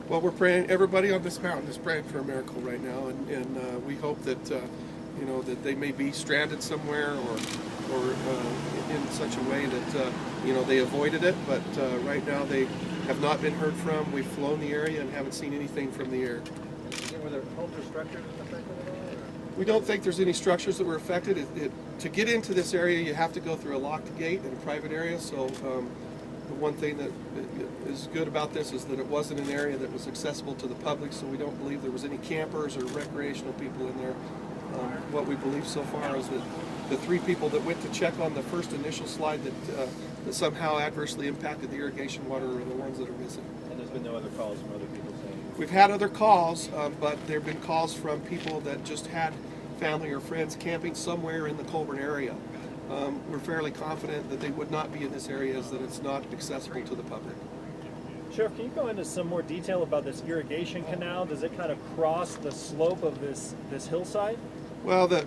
Well, we're praying. Everybody on this mountain is praying for a miracle right now, and we hope that that they may be stranded somewhere, or in such a way that they avoided it. But right now they have not been heard from. We've flown the area and haven't seen anything from the air. Were there homes or structures affected at all? We don't think there's any structures that were affected. To get into this area, you have to go through a locked gate in a private area. So the one thing that is good about this is that it wasn't an area that was accessible to the public, so we don't believe there was any campers or recreational people in there. What we believe so far is that the 3 people that went to check on the first initial slide that somehow adversely impacted the irrigation water are the ones that are missing. And there's been no other calls from other people saying? We've had other calls, but there have been calls from people that just had family or friends camping somewhere in the Colburn area. We're fairly confident that they would not be in this area, as that it's not accessible to the public. Sheriff, can you go into some more detail about this irrigation canal? Does it kind of cross the slope of this hillside? Well, the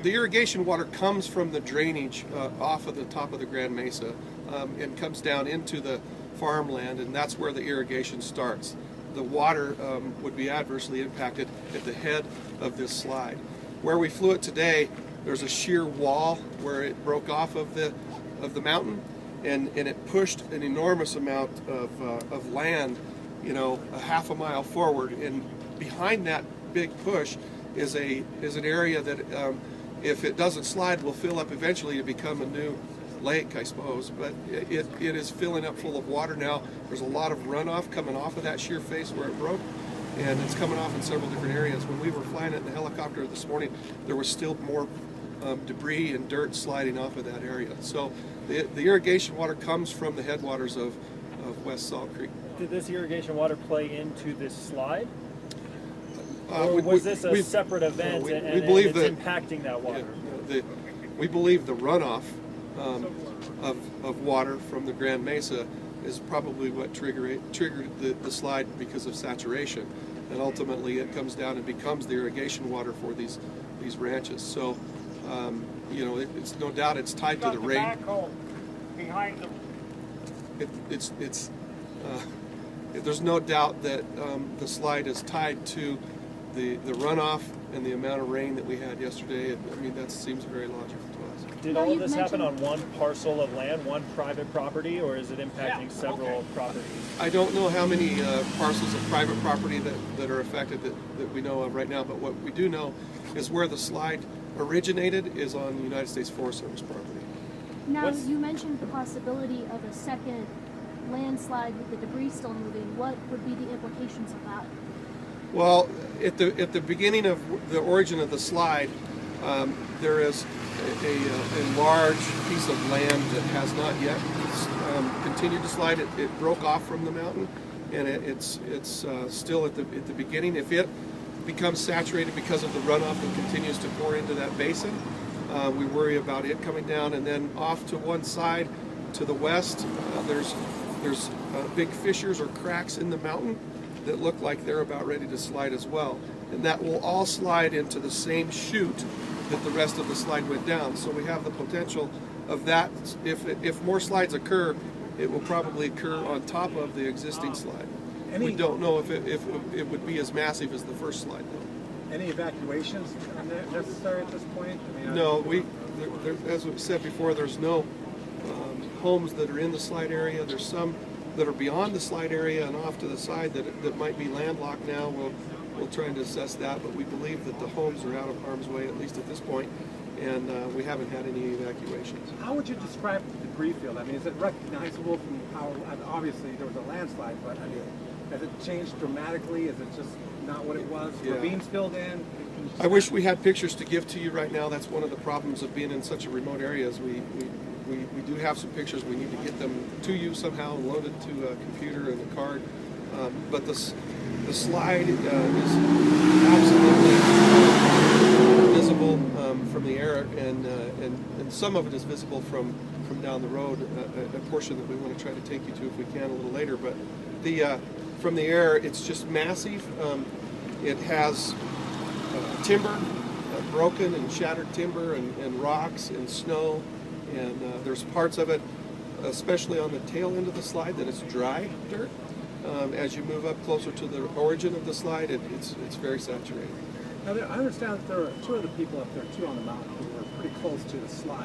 irrigation water comes from the drainage off of the top of the Grand Mesa and comes down into the farmland, and that's where the irrigation starts. The water would be adversely impacted at the head of this slide. Where we flew it today, there's a sheer wall where it broke off of the mountain, and it pushed an enormous amount of land, a half a mile forward. And behind that big push is an area that, if it doesn't slide, will fill up eventually to become a new lake, I suppose. But it is filling up full of water now. There's a lot of runoff coming off of that sheer face where it broke, and it's coming off in several different areas. When we were flying it in the helicopter this morning, there was still more debris and dirt sliding off of that area. So the irrigation water comes from the headwaters of West Salt Creek. Did this irrigation water play into this slide? Or was this a separate event and it's impacting that water? Yeah, we believe the runoff of water from the Grand Mesa is probably what triggered the slide because of saturation, and ultimately it comes down and becomes the irrigation water for these ranches. So it's no doubt it's tied to the rain. Behind There's no doubt that the slide is tied to the runoff and the amount of rain that we had yesterday. I mean, that seems very logical to us. Did all of this happen on one parcel of land, one private property, or is it impacting several properties? I don't know how many parcels of private property that are affected that we know of right now, but what we do know is where the slide originated is on United States Forest Service property. Now, you mentioned the possibility of a second landslide with the debris still moving. What would be the implications of that? Well, at the beginning of the origin of the slide, there is a large piece of land that has not yet continued to slide. It broke off from the mountain, and it's still at the beginning. If it becomes saturated because of the runoff that continues to pour into that basin, we worry about it coming down. And then off to one side, to the west, there's big fissures or cracks in the mountain that look like they're about ready to slide as well. And that will all slide into the same chute that the rest of the slide went down. So we have the potential of that. If more slides occur, it will probably occur on top of the existing slide. We don't know if it would be as massive as the first slide, though. Any evacuations necessary at this point? No, as we said before, there's no homes that are in the slide area. There's some that are beyond the slide area and off to the side that might be landlocked now. We'll try to assess that, but we believe that the homes are out of harm's way, at least at this point, and we haven't had any evacuations. How would you describe the debris field? I mean, is it recognizable from how, obviously there was a landslide, but I mean, has it changed dramatically? Is it just not what it was? Yeah. Ravines filled in? I wish we had pictures to give to you right now. That's one of the problems of being in such a remote area. Is we do have some pictures. We need to get them to you somehow and load it to a computer and a card. But the slide is absolutely visible from the air, and some of it is visible from down the road, a portion that we want to try to take you to if we can a little later. But from the air, it's just massive. It has timber, broken and shattered timber, and rocks and snow, and there's parts of it especially on the tail end of the slide, that it's dry dirt. As you move up closer to the origin of the slide, it's very saturated. Now, I understand that there are two other people up there too on the mountain who were pretty close to the slide.